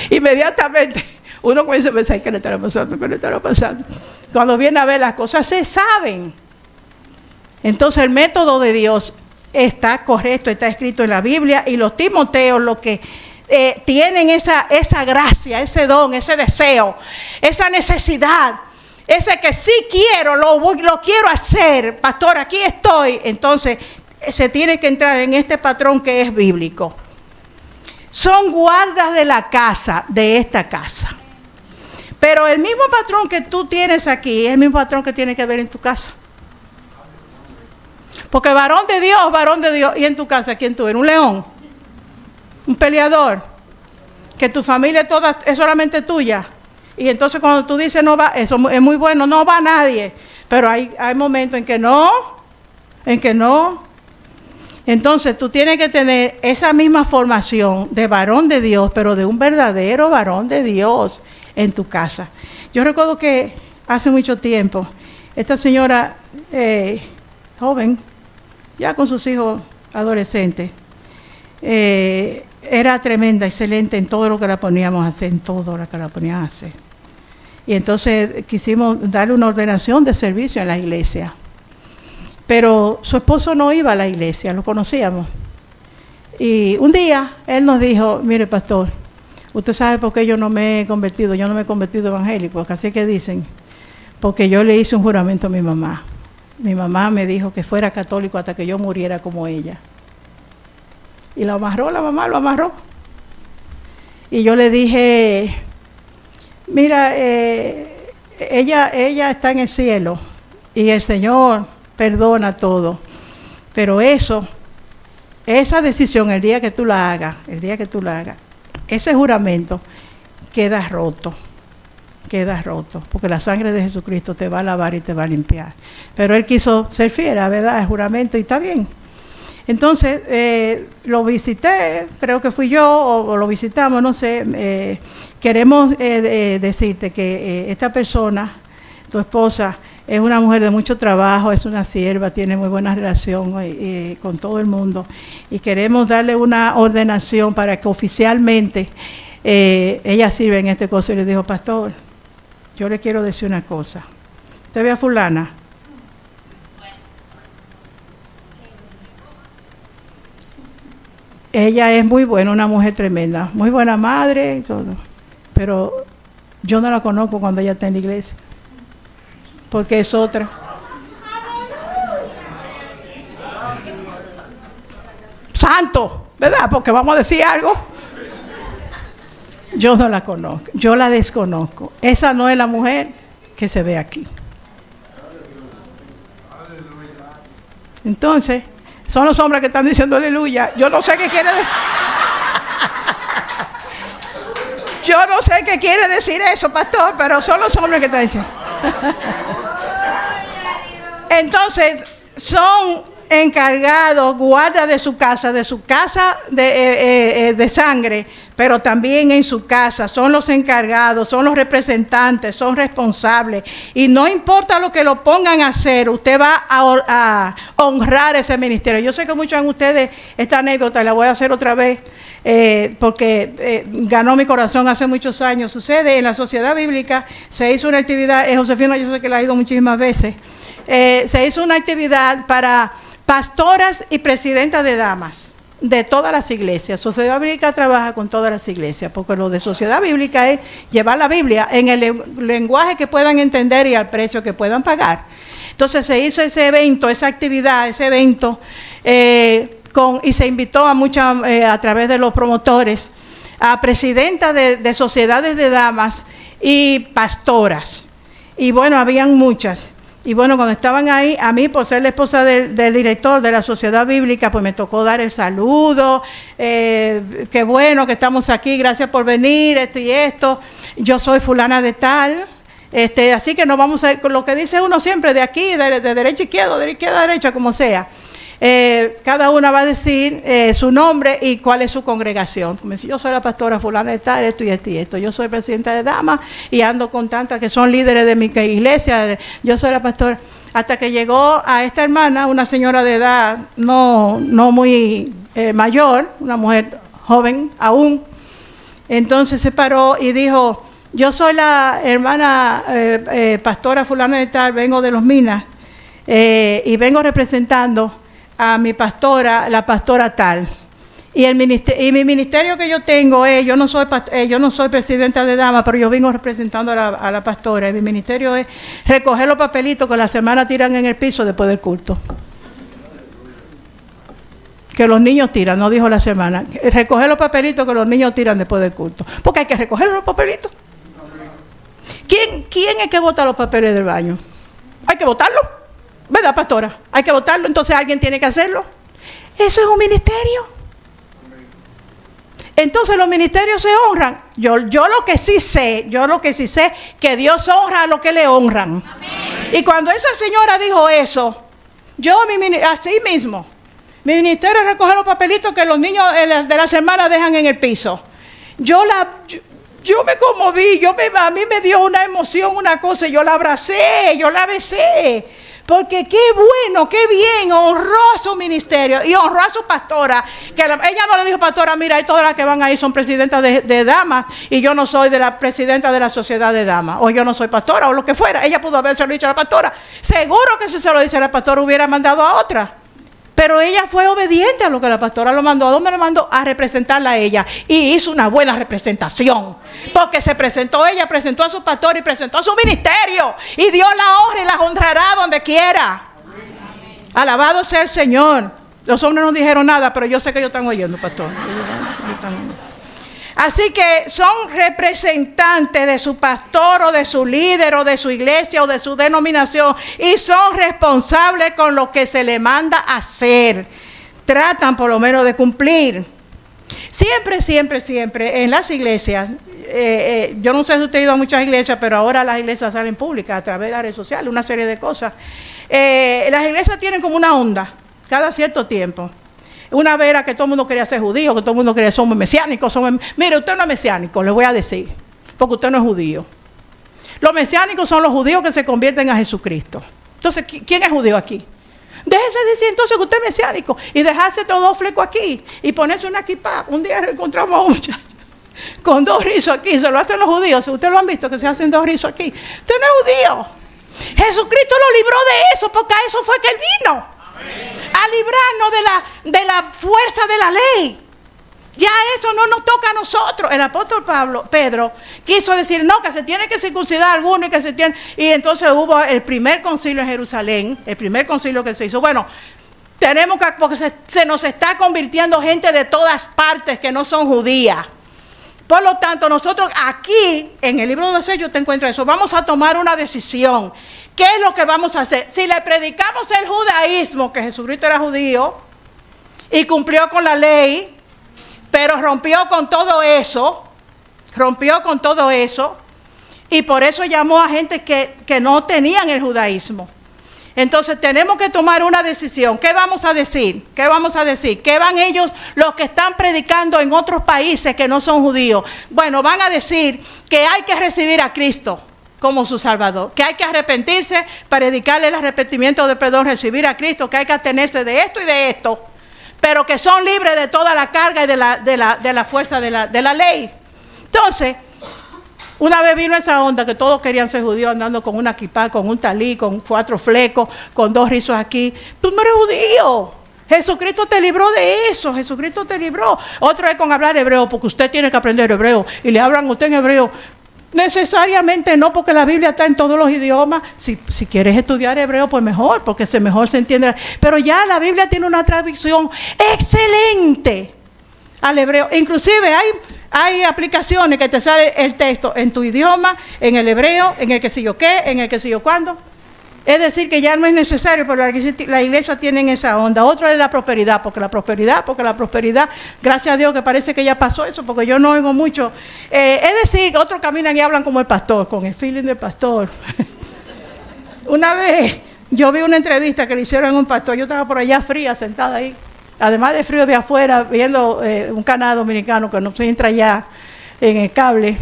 inmediatamente uno comienza a pensar, ¿qué le estará pasando? ¿Qué le estará pasando? Cuando viene a ver, las cosas se saben. Entonces el método de Dios está correcto, está escrito en la Biblia, y los Timoteos, los que tienen esa gracia, ese don, ese deseo, esa necesidad, ese que sí quiero, lo quiero hacer, pastor, aquí estoy, entonces se tiene que entrar en este patrón que es bíblico. Son guardas de la casa, de esta casa. Pero el mismo patrón que tú tienes aquí es el mismo patrón que tiene que ver en tu casa. Porque varón de Dios, y en tu casa, ¿quién tú eres? ¿Un león? ¿Un peleador? Que tu familia toda es solamente tuya. Y entonces cuando tú dices no va, eso es muy bueno, no va nadie. Pero hay momentos en que no. Entonces tú tienes que tener esa misma formación de varón de Dios, pero de un verdadero varón de Dios en tu casa. Yo recuerdo que hace mucho tiempo, esta señora joven, ya con sus hijos adolescentes, era tremenda, excelente en todo lo que la poníamos a hacer, Y entonces quisimos darle una ordenación de servicio en la iglesia. Pero su esposo no iba a la iglesia, lo conocíamos. Y un día él nos dijo, mire pastor, usted sabe por qué yo no me he convertido evangélico, porque así que dicen, porque yo le hice un juramento a mi mamá. Mi mamá me dijo que fuera católico hasta que yo muriera como ella. Y la mamá lo amarró. Y yo le dije, mira, ella está en el cielo y el Señor perdona todo. Pero esa decisión, el día que tú la hagas, ese juramento queda roto, porque la sangre de Jesucristo te va a lavar y te va a limpiar. Pero él quiso ser fiel, ¿verdad?, al juramento, y está bien. Entonces, lo visité, creo que fui yo, o lo visitamos, no sé. Queremos decirte que esta persona, tu esposa, es una mujer de mucho trabajo, es una sierva, tiene muy buena relación con todo el mundo. Y queremos darle una ordenación para que oficialmente ella sirva en este cosa. Y le dijo, pastor, yo le quiero decir una cosa. ¿Usted ve a fulana? Ella es muy buena, una mujer tremenda, muy buena madre y todo. Pero yo no la conozco cuando ella está en la iglesia, porque es otra. Santo, ¿verdad? Porque vamos a decir algo. Yo no la conozco, yo la desconozco. Esa no es la mujer que se ve aquí. Entonces, son los hombres que están diciendo aleluya. Yo no sé qué quiere decir. Yo no sé qué quiere decir eso, pastor, pero son los hombres que están diciendo. Entonces, son encargados, guardas de su casa de sangre, pero también en su casa. Son los encargados, son los representantes, son responsables. Y no importa lo que lo pongan a hacer, usted va a honrar ese ministerio. Yo sé que muchos de ustedes, esta anécdota la voy a hacer otra vez, porque ganó mi corazón hace muchos años. Sucede, en la Sociedad Bíblica se hizo una actividad, Josefina, yo sé que la ha ido muchísimas veces, se hizo una actividad para pastoras y presidentas de damas de todas las iglesias. Sociedad Bíblica trabaja con todas las iglesias, porque lo de Sociedad Bíblica es llevar la Biblia en el lenguaje que puedan entender y al precio que puedan pagar. Entonces se hizo ese evento, esa actividad, y se invitó a muchas, a través de los promotores, a presidentas de sociedades de damas y pastoras. Y bueno, habían muchas. Y bueno, cuando estaban ahí, a mí, por ser la esposa del director de la Sociedad Bíblica, pues me tocó dar el saludo. Qué bueno que estamos aquí, gracias por venir, esto y esto. Yo soy fulana de tal. Así que nos vamos a ir con lo que dice uno siempre, de aquí, de derecha a izquierda, de izquierda a derecha, como sea. Cada una va a decir su nombre y cuál es su congregación. Como si yo soy la pastora fulana de tal, esto y esto y esto. Yo soy presidenta de damas y ando con tantas que son líderes de mi iglesia. Yo soy la pastora. hasta que llegó a esta hermana, una señora de edad no muy mayor, una mujer joven aún. Entonces se paró y dijo: yo soy la hermana pastora fulana de tal, vengo de Los Minas, y vengo representando a mi pastora, la pastora tal. Y mi ministerio que yo tengo es, yo no soy presidenta de damas, pero yo vengo representando a la pastora. Y mi ministerio es recoger los papelitos que la semana tiran en el piso después del culto. Que los niños tiran, no dijo la semana. Recoger los papelitos que los niños tiran después del culto. Porque hay que recoger los papelitos. ¿Quién es que bota los papeles del baño? Hay que botarlo, ¿verdad, pastora? Hay que botarlo, entonces alguien tiene que hacerlo. Eso es un ministerio. Entonces los ministerios se honran. Yo lo que sí sé, que Dios honra a los que le honran. Amén. Y cuando esa señora dijo eso, así mismo, mi ministerio es recoger los papelitos que los niños de la semana dejan en el piso. Yo me conmoví, a mí me dio una emoción, una cosa, yo la abracé, yo la besé. Porque qué bueno, qué bien, honró a su ministerio y honró a su pastora. Ella no le dijo: pastora, mira, ahí todas las que van ahí son presidentas de damas y yo no soy de la presidenta de la sociedad de damas, o yo no soy pastora, o lo que fuera. Ella pudo haberse dicho a la pastora. Seguro que si se lo dice a la pastora hubiera mandado a otra. Pero ella fue obediente a lo que la pastora lo mandó. ¿A dónde lo mandó? A representarla a ella. Y hizo una buena representación. Porque ella presentó a su pastor y presentó a su ministerio. Y Dios la honra y la honrará donde quiera. Amén. Alabado sea el Señor. Los hombres no dijeron nada, pero yo sé que ellos están oyendo, pastor. Así que son representantes de su pastor o de su líder o de su iglesia o de su denominación y son responsables con lo que se le manda hacer. Tratan por lo menos de cumplir. Siempre en las iglesias, yo no sé si usted ha ido a muchas iglesias, pero ahora las iglesias salen públicas a través de las redes sociales, una serie de cosas. Las iglesias tienen como una onda cada cierto tiempo. Una vez era que todo el mundo quería ser judío, que todo el mundo quería, somos mesiánicos. Mire, usted no es mesiánico, le voy a decir, porque usted no es judío. Los mesiánicos son los judíos que se convierten a Jesucristo. Entonces, ¿quién es judío aquí? Déjese decir entonces que usted es mesiánico y dejarse estos dos flecos aquí y ponerse una equipa. Un día encontramos a un muchacho con 2 rizos aquí, se lo hacen los judíos. Ustedes lo han visto que se hacen 2 rizos aquí. Usted no es judío. Jesucristo lo libró de eso, porque a eso fue que él vino. A librarnos de la fuerza de la ley. Ya eso no nos toca a nosotros. El apóstol Pedro quiso decir no, que se tiene que circuncidar alguno y entonces hubo el primer concilio en Jerusalén, el primer concilio que se hizo. Bueno, tenemos que, porque se nos está convirtiendo gente de todas partes que no son judías. Por lo tanto, nosotros aquí, en el libro de los Hechos, te encuentras eso. Vamos a tomar una decisión. ¿Qué es lo que vamos a hacer? Si le predicamos el judaísmo, que Jesucristo era judío y cumplió con la ley, pero rompió con todo eso, y por eso llamó a gente que no tenían el judaísmo. Entonces tenemos que tomar una decisión. ¿Qué vamos a decir? ¿Qué van ellos, los que están predicando en otros países que no son judíos? Bueno, van a decir que hay que recibir a Cristo como su Salvador, que hay que arrepentirse, predicarle el arrepentimiento de perdón, recibir a Cristo, que hay que atenerse de esto y de esto, pero que son libres de toda la carga y de la fuerza de la ley. Entonces, una vez vino esa onda que todos querían ser judíos andando con una kipá, con un talí, con 4 flecos, con 2 rizos aquí. Tú no eres judío. Jesucristo te libró de eso, Jesucristo te libró. Otro es con hablar hebreo, porque usted tiene que aprender hebreo y le hablan a usted en hebreo. Necesariamente no, porque la Biblia está en todos los idiomas. Si quieres estudiar hebreo, pues mejor, porque mejor se entiende. Pero ya la Biblia tiene una traducción excelente al hebreo. Inclusive hay aplicaciones que te sale el texto en tu idioma, en el hebreo, en el que sé yo qué, en el que sé yo cuándo. Es decir, que ya no es necesario, pero la iglesia tiene esa onda. Otro es la prosperidad, porque la prosperidad, gracias a Dios que parece que ya pasó eso, porque yo no oigo mucho. Es decir, otros caminan y hablan como el pastor, con el feeling del pastor. Una vez yo vi una entrevista que le hicieron a un pastor, yo estaba por allá fría, sentada ahí, además de frío de afuera, viendo un canal dominicano que no se entra ya en el cable.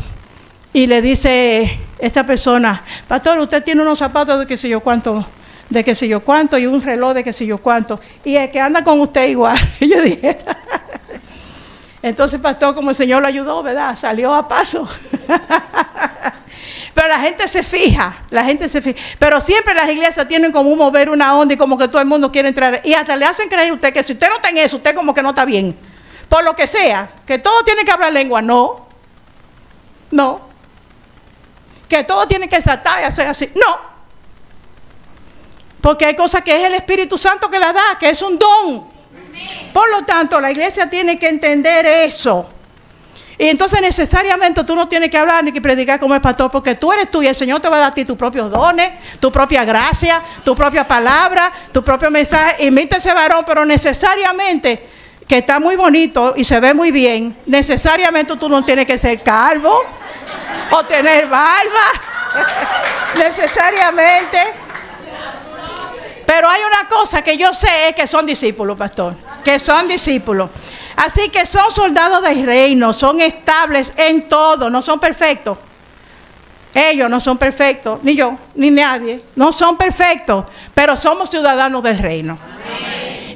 Y le dice esta persona: pastor, usted tiene unos zapatos de qué sé yo cuánto de qué sé yo cuánto y un reloj de qué sé yo cuánto. Y el que anda con usted igual. Y yo dije, entonces pastor, como el Señor lo ayudó, ¿verdad? Salió a paso. Pero la gente se fija. Pero siempre las iglesias tienen como un mover una onda y como que todo el mundo quiere entrar. Y hasta le hacen creer a usted que si usted no está en eso, usted como que no está bien. Por lo que sea, que todo tiene que hablar lengua. No. Que todo tiene que saltar y hacer así. No. Porque hay cosas que es el Espíritu Santo que la da, que es un don. Por lo tanto, la iglesia tiene que entender eso. Y entonces necesariamente tú no tienes que hablar ni que predicar como el pastor, porque tú eres tú y el Señor te va a dar a ti tus propios dones, tu propia gracia, tu propia palabra, tu propio mensaje. Imita ese varón, pero necesariamente, que está muy bonito y se ve muy bien, necesariamente tú no tienes que ser calvo o tener barba. Necesariamente. Pero hay una cosa que yo sé, es que son discípulos, pastor, que son discípulos. Así que son soldados del reino, son estables en todo, no son perfectos. Ellos no son perfectos, ni yo, ni nadie, no son perfectos, pero somos ciudadanos del reino.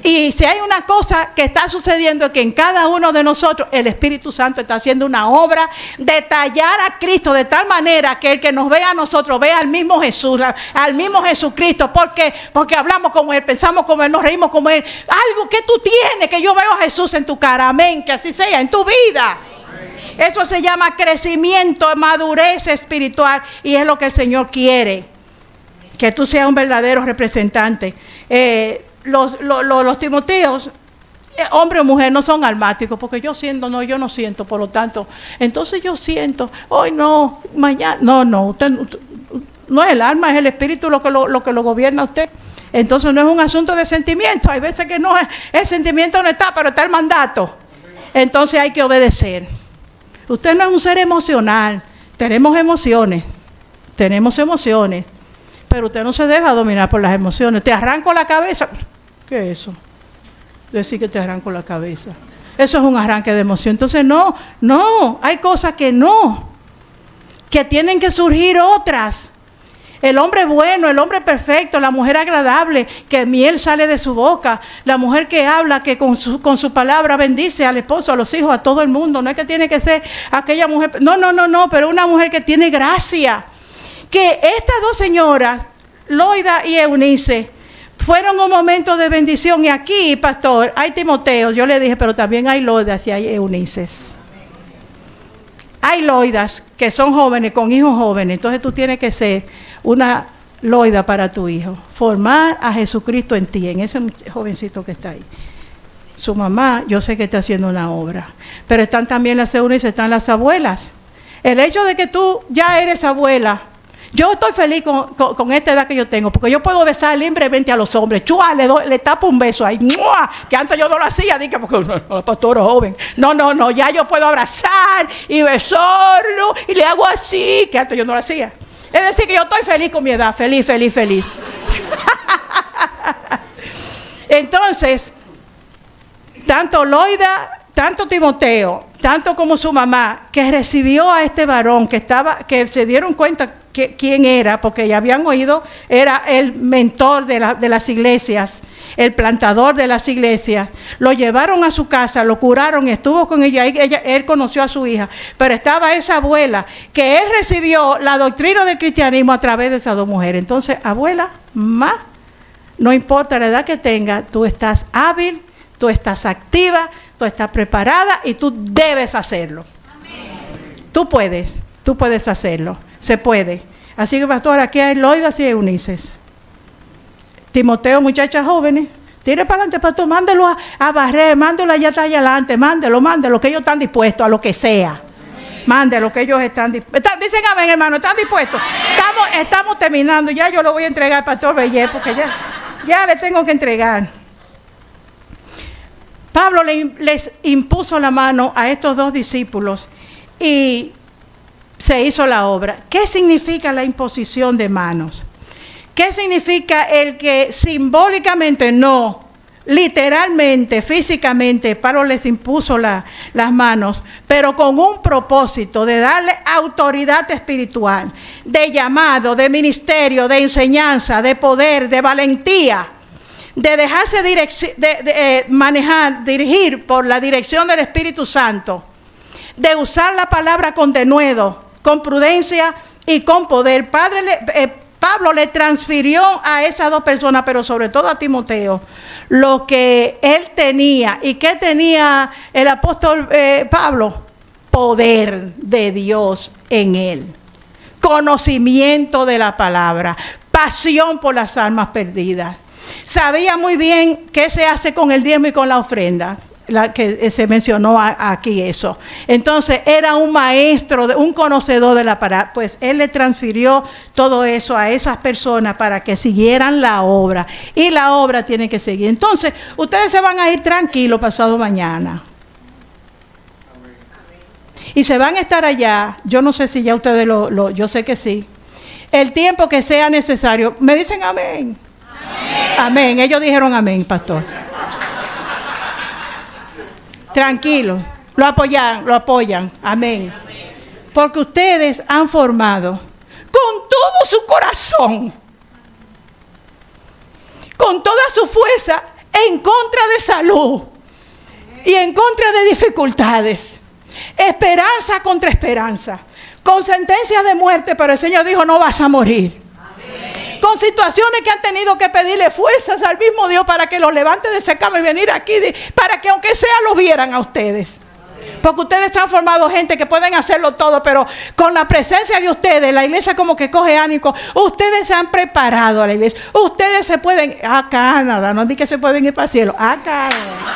Y si hay una cosa que está sucediendo, es que en cada uno de nosotros el Espíritu Santo está haciendo una obra de tallar a Cristo de tal manera que el que nos vea a nosotros vea al mismo Jesús, al mismo Jesucristo. Porque hablamos como Él, pensamos como Él, nos reímos como Él. Algo que tú tienes, que yo veo a Jesús en tu cara, amén, que así sea, en tu vida. Eso se llama crecimiento, madurez espiritual, y es lo que el Señor quiere, que tú seas un verdadero representante. Los Timoteos, hombre o mujer, no son almáticos, porque yo no siento, por lo tanto, entonces yo siento, hoy no, mañana, no, usted no es el alma, es el espíritu lo que lo gobierna a usted. Entonces no es un asunto de sentimiento, hay veces que no, el sentimiento no está, pero está el mandato. Entonces hay que obedecer. Usted no es un ser emocional, tenemos emociones, pero usted no se deja dominar por las emociones. Te arranco la cabeza. ¿Qué es eso? Decir que te arranco la cabeza. Eso es un arranque de emoción. Entonces no, hay cosas que tienen que surgir otras. El hombre bueno, el hombre perfecto, la mujer agradable, que miel sale de su boca, la mujer que habla, que con su palabra bendice al esposo, a los hijos, a todo el mundo. No es que tiene que ser aquella mujer, no, pero una mujer que tiene gracia. Que estas dos señoras, Loida y Eunice, fueron un momento de bendición. Y aquí, pastor, hay Timoteos, yo le dije, pero también hay Loidas y hay Eunices. Hay Loidas que son jóvenes, con hijos jóvenes. Entonces tú tienes que ser una Loida para tu hijo. Formar a Jesucristo en ti, en ese jovencito que está ahí. Su mamá, yo sé que está haciendo una obra. Pero están también las Eunices, están las abuelas. El hecho de que tú ya eres abuela, yo estoy feliz con esta edad que yo tengo, porque yo puedo besar libremente a los hombres. Chua, le tapo un beso ahí, ¡mua! Que antes yo no lo hacía, dije, porque la pastora joven. No, ya yo puedo abrazar y besarlo y le hago así, que antes yo no lo hacía. Es decir, que yo estoy feliz con mi edad, feliz. Entonces, tanto Loida, tanto Timoteo, tanto como su mamá, que recibió a este varón que se dieron cuenta quién era, porque ya habían oído, era el mentor de las iglesias, el plantador de las iglesias. Lo llevaron a su casa, lo curaron, estuvo con ella, él conoció a su hija, pero estaba esa abuela, que él recibió la doctrina del cristianismo a través de esas dos mujeres. Entonces, abuela, no importa la edad que tenga, tú estás hábil, tú estás activa, tú estás preparada y tú debes hacerlo. Amén. Tú puedes hacerlo. Se puede. Así que, pastor, aquí hay Loidas y Eunices. Timoteo, muchachas jóvenes, tire para adelante, pastor, mándelo a barrer, mándelo allá adelante, mándelo, que ellos están dispuestos a lo que sea. Mándelo, que ellos están dispuestos. Dicen amén, hermano, ¿están dispuestos? Estamos terminando, ya yo lo voy a entregar al pastor Bellé, porque ya le tengo que entregar. Pablo les impuso la mano a estos dos discípulos y se hizo la obra. ¿Qué significa la imposición de manos? ¿Qué significa el que simbólicamente no literalmente, físicamente, Pablo les impuso las manos, pero con un propósito de darle autoridad espiritual, de llamado, de ministerio, de enseñanza, de poder, de valentía, de dejarse dirigir por la dirección del Espíritu Santo, de usar la palabra con denuedo, con prudencia y con poder. Pablo le transfirió a esas dos personas, pero sobre todo a Timoteo, lo que él tenía. ¿Y qué tenía el apóstol Pablo? Poder de Dios en él, conocimiento de la palabra, pasión por las almas perdidas. Sabía muy bien qué se hace con el diezmo y con la ofrenda, que se mencionó aquí eso. Entonces era un maestro, un conocedor de la palabra. Pues él le transfirió todo eso a esas personas para que siguieran la obra. Y la obra tiene que seguir. Entonces ustedes se van a ir tranquilos pasado mañana. Y se van a estar allá. Yo no sé si ya ustedes yo sé que sí. El tiempo que sea necesario. ¿Me dicen amén? Amén. Ellos dijeron amén, pastor. Tranquilo, lo apoyan, amén. Porque ustedes han formado con todo su corazón, con toda su fuerza, en contra de salud y en contra de dificultades. Esperanza contra esperanza, con sentencia de muerte, pero el Señor dijo: no vas a morir. Con situaciones que han tenido que pedirle fuerzas al mismo Dios para que los levante de esa cama y venir aquí, para que aunque sea los vieran a ustedes. Porque ustedes han formado gente que pueden hacerlo todo, pero con la presencia de ustedes, la iglesia como que coge ánimo. Ustedes se han preparado a la iglesia. Ustedes se pueden, a Canadá, no di que se pueden ir para el cielo, a Canadá.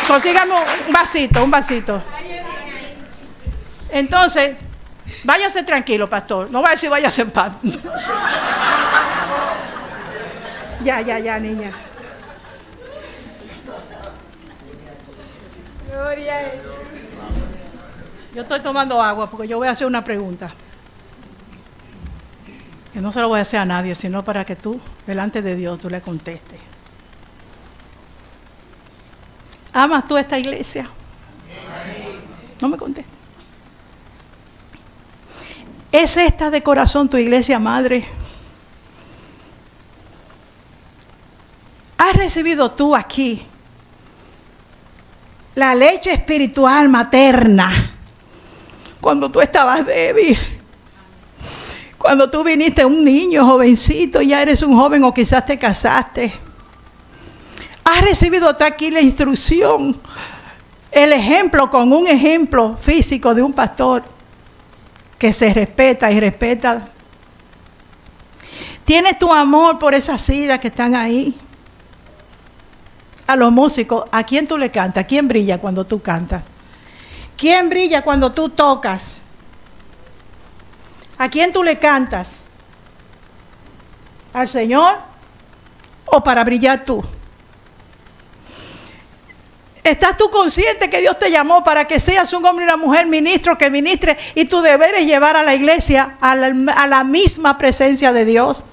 Consíganme un vasito. Entonces, váyase tranquilo, pastor. No va a decir váyase en paz. Ya, niña. Gloria a Dios. Yo estoy tomando agua porque yo voy a hacer una pregunta. Que no se lo voy a hacer a nadie, sino para que tú, delante de Dios, tú le contestes. ¿Amas tú esta iglesia? No me contestes. ¿Es esta de corazón tu iglesia madre? ¿Has recibido tú aquí la leche espiritual materna cuando tú estabas débil? Cuando tú viniste un niño, jovencito, ya eres un joven o quizás te casaste. ¿Has recibido tú aquí la instrucción, el ejemplo con un ejemplo físico de un pastor que se respeta y respeta? ¿Tienes tu amor por esas sillas que están ahí? A los músicos, ¿a quién tú le cantas? ¿Quién brilla cuando tú cantas? ¿Quién brilla cuando tú tocas? ¿A quién tú le cantas? ¿Al Señor o para brillar tú? ¿Estás tú consciente que Dios te llamó para que seas un hombre y una mujer ministro que ministre y tu deber es llevar a la iglesia a la misma presencia de Dios?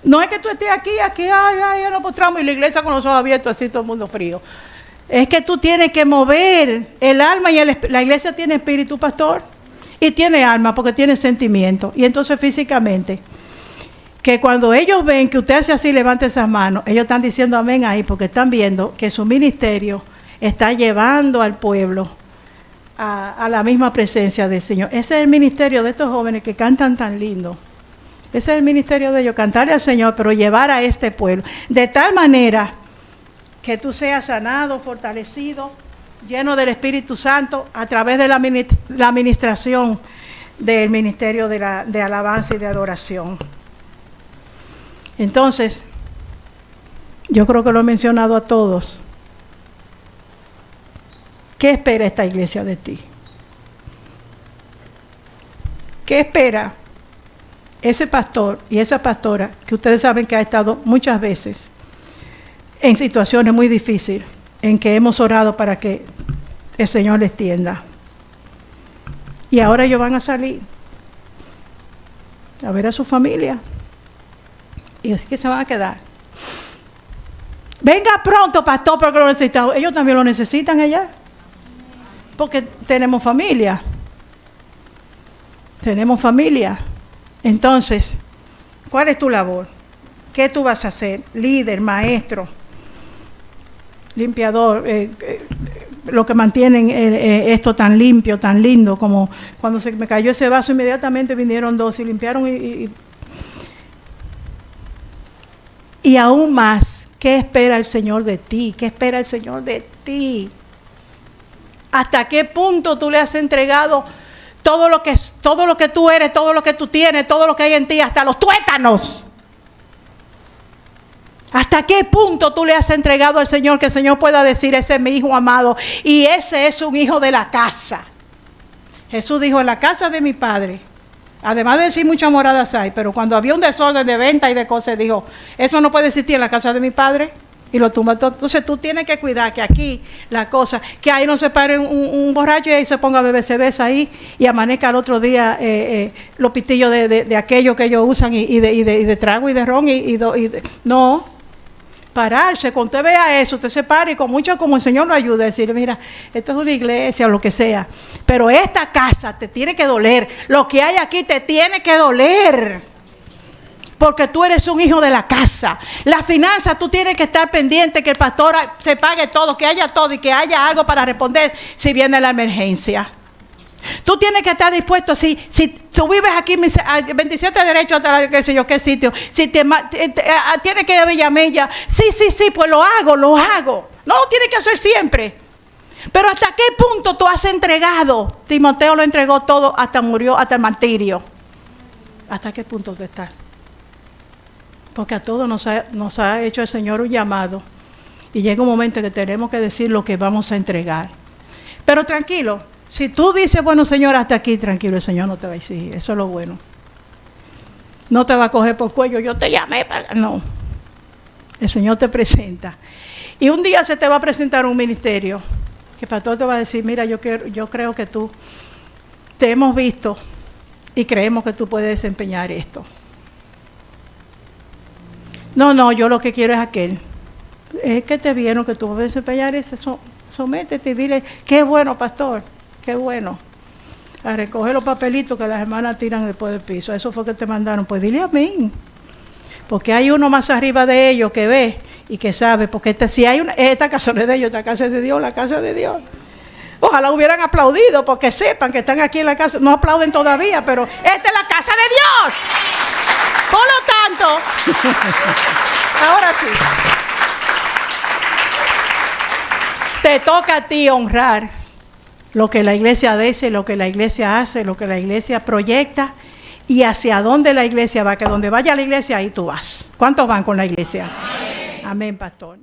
No es que tú estés aquí, ya nos postramos y la iglesia con los ojos abiertos así todo el mundo frío. Es que tú tienes que mover el alma y la iglesia tiene espíritu, pastor, y tiene alma porque tiene sentimiento. Y entonces físicamente, que cuando ellos ven que usted hace así, levanta esas manos, ellos están diciendo amén ahí porque están viendo que su ministerio está llevando al pueblo a la misma presencia del Señor. Ese es el ministerio de estos jóvenes que cantan tan lindo. Ese es el ministerio de ellos, cantarle al Señor, pero llevar a este pueblo. De tal manera que tú seas sanado, fortalecido, lleno del Espíritu Santo a través de la administración del ministerio de alabanza y de adoración. Entonces, yo creo que lo he mencionado a todos. ¿Qué espera esta iglesia de ti? ¿Qué espera ese pastor y esa pastora que ustedes saben que ha estado muchas veces en situaciones muy difíciles, en que hemos orado para que el Señor les tienda? Y ahora ellos van a salir. a ver a su familia. Y así que se van a quedar. Venga pronto, pastor, porque lo necesitamos. Ellos también lo necesitan allá. Porque tenemos familia. Tenemos familia. Entonces, ¿cuál es tu labor? ¿Qué tú vas a hacer? Líder, maestro, limpiador, lo que mantienen esto tan limpio, tan lindo, como cuando se me cayó ese vaso, inmediatamente vinieron dos y limpiaron y aún más, ¿qué espera el Señor de ti? ¿Qué espera el Señor de ti? ¿Hasta qué punto tú le has entregado todo lo que tú eres, todo lo que tú tienes, todo lo que hay en ti, hasta los tuétanos? ¿Hasta qué punto tú le has entregado al Señor que el Señor pueda decir, ese es mi hijo amado y ese es un hijo de la casa? Jesús dijo, en la casa de mi Padre, además de decir muchas moradas hay, pero cuando había un desorden de venta y de cosas, dijo, eso no puede existir en la casa de mi Padre. Y lo tumba todo. Entonces tú tienes que cuidar que aquí la cosa, que ahí no se pare un borracho y ahí se ponga a beber cerveza ahí y amanezca al otro día los pitillos de aquello que ellos usan y de trago y de ron no. Pararse, cuando usted vea eso, usted se para y con mucho, como el Señor lo ayuda, a decir, mira, esto es una iglesia o lo que sea, pero esta casa te tiene que doler, lo que hay aquí te tiene que doler, porque tú eres un hijo de la casa. La finanza, tú tienes que estar pendiente que el pastor se pague todo, que haya todo y que haya algo para responder si viene la emergencia. Tú tienes que estar dispuesto, si tú vives aquí 27 derechos hasta qué sé yo qué sitio, si tienes que ir a Villamella, sí, pues lo hago. No lo tienes que hacer siempre. Pero ¿hasta qué punto tú has entregado? Timoteo lo entregó todo, hasta murió, hasta el martirio. ¿Hasta qué punto tú estás? Porque a todos nos ha hecho el Señor un llamado. Y llega un momento en que tenemos que decir lo que vamos a entregar. Pero tranquilo, si tú dices, bueno, Señor, hasta aquí, tranquilo, el Señor no te va a exigir. Eso es lo bueno. No te va a coger por cuello, yo te llamé para... No. El Señor te presenta. Y un día se te va a presentar un ministerio que el pastor te va a decir, mira, yo creo que tú te hemos visto y creemos que tú puedes desempeñar esto. No, yo lo que quiero es aquel. Es que te vieron que tú puedes desempeñar eso. Sométete y dile, qué bueno, pastor, qué bueno. A recoger los papelitos que las hermanas tiran después del piso. Eso fue que te mandaron. Pues dile amén. Porque hay uno más arriba de ellos que ve y que sabe. Porque esta casa no es de ellos, esta casa es de Dios, la casa de Dios. Ojalá hubieran aplaudido porque sepan que están aquí en la casa. No aplauden todavía, pero esta es la casa de Dios. Por lo tanto, ahora sí, te toca a ti honrar lo que la iglesia dice, lo que la iglesia hace, lo que la iglesia proyecta y hacia dónde la iglesia va, que donde vaya la iglesia ahí tú vas. ¿Cuántos van con la iglesia? Amén, pastor.